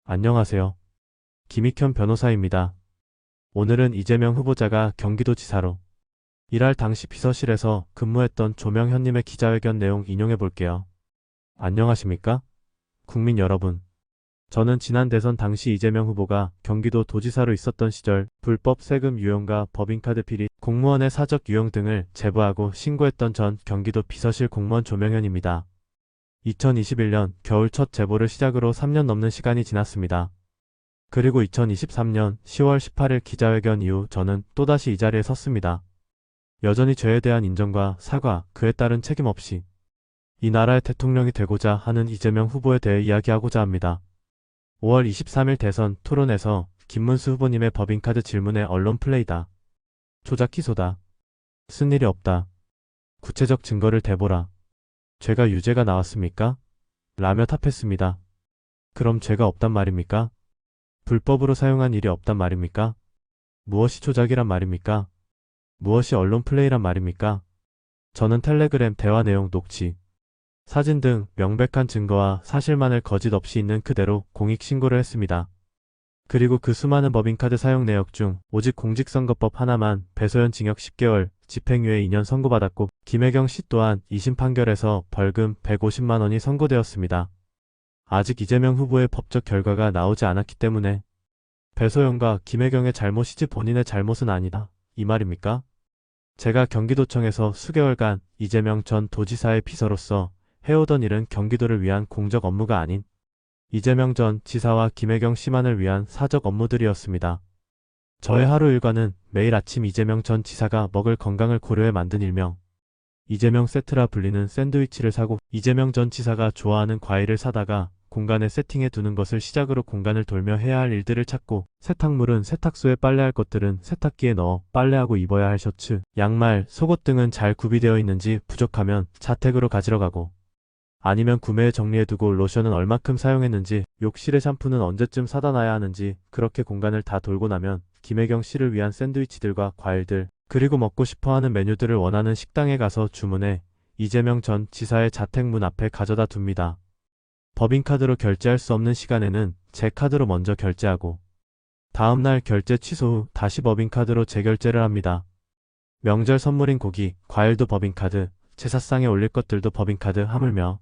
안녕하세요. 김익현 변호사입니다. 오늘은 이재명 후보자가 경기도지사로 일할 당시 비서실에서 근무했던 조명현님의 기자회견 내용 인용해 볼게요. 안녕하십니까? 국민 여러분. 저는 지난 대선 당시 이재명 후보가 경기도 도지사로 있었던 시절 불법 세금 유용과 법인카드 비리, 공무원의 사적 유용 등을 제보하고 신고했던 전 경기도 비서실 공무원 조명현입니다. 2021년 겨울 첫 제보를 시작으로 3년 넘는 시간이 지났습니다. 그리고 2023년 10월 18일 기자회견 이후 저는 또다시 이 자리에 섰습니다. 여전히 죄에 대한 인정과 사과, 그에 따른 책임 없이 이 나라의 대통령이 되고자 하는 이재명 후보에 대해 이야기하고자 합니다. 5월 23일 대선 토론에서 김문수 후보님의 법인카드 질문에 언론 플레이다. 조작 기소다. 쓴 일이 없다. 구체적 증거를 대보라. 죄가 유죄가 나왔습니까? 라며 답했습니다. 그럼 죄가 없단 말입니까? 불법으로 사용한 일이 없단 말입니까? 무엇이 조작이란 말입니까? 무엇이 언론 플레이란 말입니까? 저는 텔레그램 대화 내용 녹취, 사진 등 명백한 증거와 사실만을 거짓 없이 있는 그대로 공익신고를 했습니다. 그리고 그 수많은 법인카드 사용 내역 중 오직 공직선거법 하나만 배소연 징역 10개월, 집행유예 2년 선고받았고 김혜경 씨 또한 2심 판결에서 벌금 150만 원이 선고되었습니다. 아직 이재명 후보의 법적 결과가 나오지 않았기 때문에 배소연과 김혜경의 잘못이지 본인의 잘못은 아니다. 이 말입니까? 제가 경기도청에서 수개월간 이재명 전 도지사의 비서로서 해오던 일은 경기도를 위한 공적 업무가 아닌 이재명 전 지사와 김혜경 씨만을 위한 사적 업무들이었습니다. 저의 하루 일과는 매일 아침 이재명 전 지사가 먹을 건강을 고려해 만든 일명 이재명 세트라 불리는 샌드위치를 사고 이재명 전 지사가 좋아하는 과일을 사다가 공간에 세팅해 두는 것을 시작으로 공간을 돌며 해야 할 일들을 찾고 세탁물은 세탁소에 빨래할 것들은 세탁기에 넣어 빨래하고 입어야 할 셔츠, 양말, 속옷 등은 잘 구비되어 있는지 부족하면 자택으로 가지러 가고 아니면 구매해 정리해두고 로션은 얼마큼 사용했는지 욕실의 샴푸는 언제쯤 사다 놔야 하는지 그렇게 공간을 다 돌고 나면 김혜경 씨를 위한 샌드위치들과 과일들 그리고 먹고 싶어하는 메뉴들을 원하는 식당에 가서 주문해 이재명 전 지사의 자택 문 앞에 가져다 둡니다. 법인카드로 결제할 수 없는 시간에는 제 카드로 먼저 결제하고 다음날 결제 취소 후 다시 법인카드로 재결제를 합니다. 명절 선물인 고기, 과일도 법인카드, 제사상에 올릴 것들도 법인카드 하물며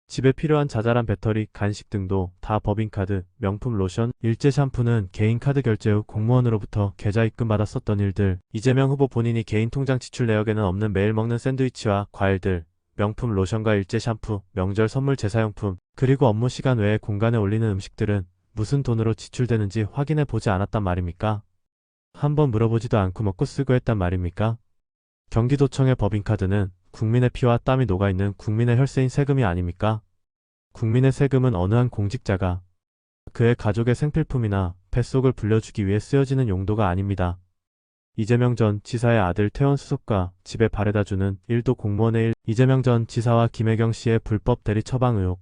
집에 필요한 자잘한 배터리, 간식 등도 다 법인카드, 명품 로션, 일제 샴푸는 개인카드 결제 후 공무원으로부터 계좌 입금받아 썼던 일들, 이재명 후보 본인이 개인 통장 지출 내역에는 없는 매일 먹는 샌드위치와 과일들, 명품 로션과 일제 샴푸, 명절 선물 제사용품, 그리고 업무 시간 외에 공간에 올리는 음식들은 무슨 돈으로 지출되는지 확인해 보지 않았단 말입니까? 한번 물어보지도 않고 먹고 쓰고 했단 말입니까? 경기도청의 법인카드는 국민의 피와 땀이 녹아있는 국민의 혈세인 세금이 아닙니까? 국민의 세금은 어느 한 공직자가 그의 가족의 생필품이나 뱃속을 불려주기 위해 쓰여지는 용도가 아닙니다. 이재명 전 지사의 아들 태원 수석과 집에 바래다주는 일도 공무원의 일, 이재명 전 지사와 김혜경 씨의 불법 대리 처방 의혹,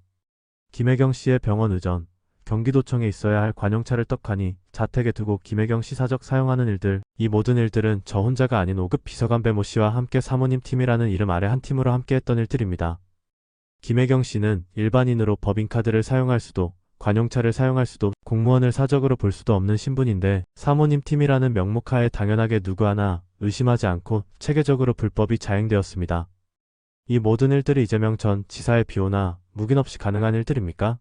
김혜경 씨의 병원 의전, 경기도청에 있어야 할 관용차를 떡하니 자택에 두고 김혜경 씨 사적 사용하는 일들, 이 모든 일들은 저 혼자가 아닌 5급 비서관 배모 씨와 함께 사모님 팀이라는 이름 아래 한 팀으로 함께 했던 일들입니다. 김혜경 씨는 일반인으로 법인카드를 사용할 수도, 관용차를 사용할 수도, 공무원을 사적으로 볼 수도 없는 신분인데 사모님 팀이라는 명목하에 당연하게 누구 하나 의심하지 않고 체계적으로 불법이 자행되었습니다. 이 모든 일들이 이재명 전 지사의 비호나 묵인 없이 가능한 일들입니까?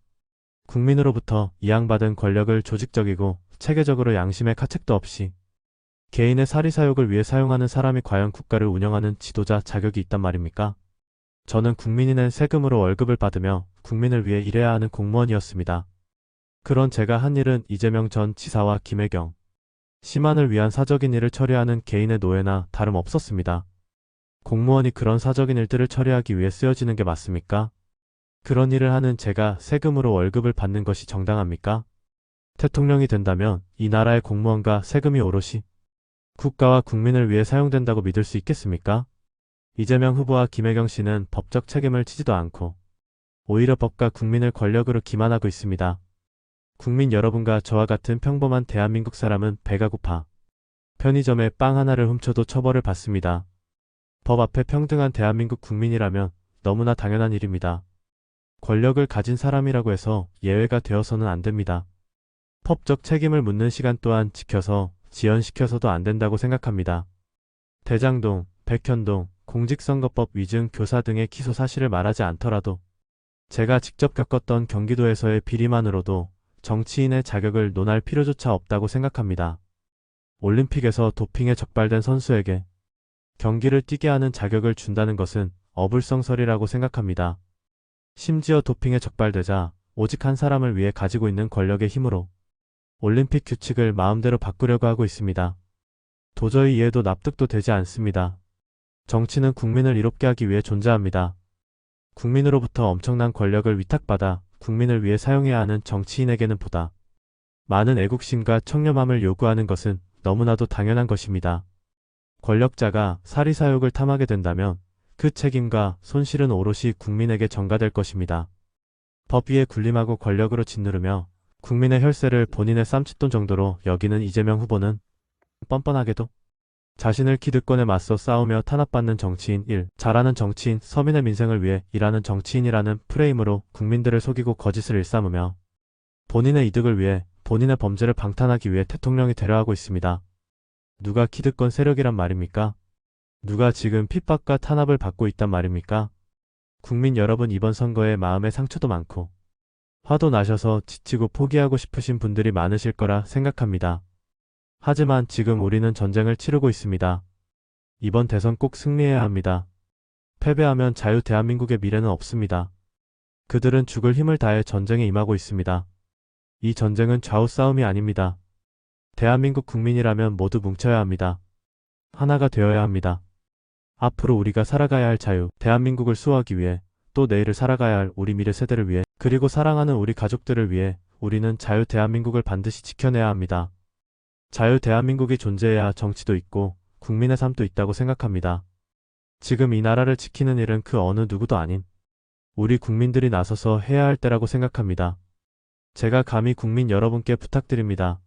국민으로부터 이양받은 권력을 조직적이고 체계적으로 양심의 가책도 없이 개인의 사리사욕을 위해 사용하는 사람이 과연 국가를 운영하는 지도자 자격이 있단 말입니까? 저는 국민이 낸 세금으로 월급을 받으며 국민을 위해 일해야 하는 공무원이었습니다. 그런 제가 한 일은 이재명 전 지사와 김혜경 씨만을 위한 사적인 일을 처리하는 개인의 노예나 다름없었습니다. 공무원이 그런 사적인 일들을 처리하기 위해 쓰여지는 게 맞습니까? 그런 일을 하는 제가 세금으로 월급을 받는 것이 정당합니까? 대통령이 된다면 이 나라의 공무원과 세금이 오롯이 국가와 국민을 위해 사용된다고 믿을 수 있겠습니까? 이재명 후보와 김혜경 씨는 법적 책임을 지지도 않고 오히려 법과 국민을 권력으로 기만하고 있습니다. 국민 여러분과 저와 같은 평범한 대한민국 사람은 배가 고파 편의점에 빵 하나를 훔쳐도 처벌을 받습니다. 법 앞에 평등한 대한민국 국민이라면 너무나 당연한 일입니다. 권력을 가진 사람이라고 해서 예외가 되어서는 안 됩니다. 법적 책임을 묻는 시간 또한 지켜서 지연시켜서도 안 된다고 생각합니다. 대장동, 백현동, 공직선거법 위증 교사 등의 기소 사실을 말하지 않더라도 제가 직접 겪었던 경기도에서의 비리만으로도 정치인의 자격을 논할 필요조차 없다고 생각합니다. 올림픽에서 도핑에 적발된 선수에게 경기를 뛰게 하는 자격을 준다는 것은 어불성설이라고 생각합니다. 심지어 도핑에 적발되자 오직 한 사람을 위해 가지고 있는 권력의 힘으로 올림픽 규칙을 마음대로 바꾸려고 하고 있습니다. 도저히 이해도 납득도 되지 않습니다. 정치는 국민을 이롭게 하기 위해 존재합니다. 국민으로부터 엄청난 권력을 위탁받아 국민을 위해 사용해야 하는 정치인에게는 보다 많은 애국심과 청렴함을 요구하는 것은 너무나도 당연한 것입니다. 권력자가 사리사욕을 탐하게 된다면 그 책임과 손실은 오롯이 국민에게 전가될 것입니다. 법 위에 군림하고 권력으로 짓누르며 국민의 혈세를 본인의 쌈짓돈 정도로 여기는 이재명 후보는 뻔뻔하게도 자신을 기득권에 맞서 싸우며 탄압받는 정치인 1, 잘하는 정치인, 서민의 민생을 위해 일하는 정치인이라는 프레임으로 국민들을 속이고 거짓을 일삼으며 본인의 이득을 위해 본인의 범죄를 방탄하기 위해 대통령이 되려하고 있습니다. 누가 기득권 세력이란 말입니까? 누가 지금 핍박과 탄압을 받고 있단 말입니까? 국민 여러분, 이번 선거에 마음의 상처도 많고 화도 나셔서 지치고 포기하고 싶으신 분들이 많으실 거라 생각합니다. 하지만 지금 우리는 전쟁을 치르고 있습니다. 이번 대선 꼭 승리해야 합니다. 패배하면 자유 대한민국의 미래는 없습니다. 그들은 죽을 힘을 다해 전쟁에 임하고 있습니다. 이 전쟁은 좌우 싸움이 아닙니다. 대한민국 국민이라면 모두 뭉쳐야 합니다. 하나가 되어야 합니다. 앞으로 우리가 살아가야 할 자유, 대한민국을 수호하기 위해, 또 내일을 살아가야 할 우리 미래 세대를 위해, 그리고 사랑하는 우리 가족들을 위해 우리는 자유 대한민국을 반드시 지켜내야 합니다. 자유 대한민국이 존재해야 정치도 있고 국민의 삶도 있다고 생각합니다. 지금 이 나라를 지키는 일은 그 어느 누구도 아닌 우리 국민들이 나서서 해야 할 때라고 생각합니다. 제가 감히 국민 여러분께 부탁드립니다.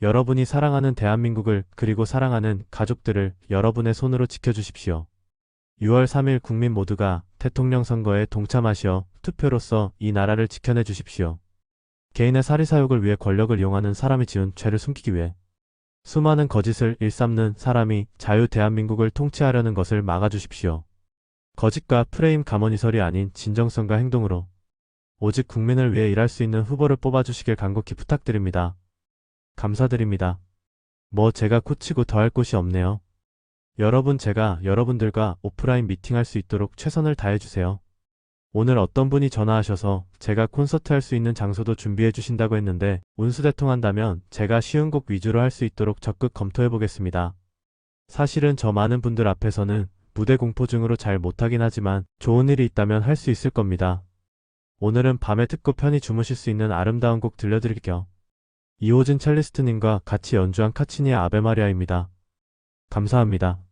여러분이 사랑하는 대한민국을, 그리고 사랑하는 가족들을 여러분의 손으로 지켜주십시오. 6월 3일 국민 모두가 대통령 선거에 동참하시어 투표로서 이 나라를 지켜내 주십시오. 개인의 사리사욕을 위해 권력을 이용하는 사람이 지은 죄를 숨기기 위해 수많은 거짓을 일삼는 사람이 자유 대한민국을 통치하려는 것을 막아주십시오. 거짓과 프레임 가머니설이 아닌 진정성과 행동으로 오직 국민을 위해 일할 수 있는 후보를 뽑아주시길 간곡히 부탁드립니다. 감사드립니다. 제가 코치고 더할 곳이 없네요. 여러분, 제가 여러분들과 오프라인 미팅할 수 있도록 최선을 다해주세요. 오늘 어떤 분이 전화하셔서 제가 콘서트 할 수 있는 장소도 준비해 주신다고 했는데 운수대통한다면 제가 쉬운 곡 위주로 할 수 있도록 적극 검토해 보겠습니다. 사실은 저 많은 분들 앞에서는 무대 공포증으로 잘 못하긴 하지만 좋은 일이 있다면 할 수 있을 겁니다. 오늘은 밤에 듣고 편히 주무실 수 있는 아름다운 곡 들려드릴게요. 이호진 첼리스트님과 같이 연주한 카치니의 아베 마리아입니다. 감사합니다.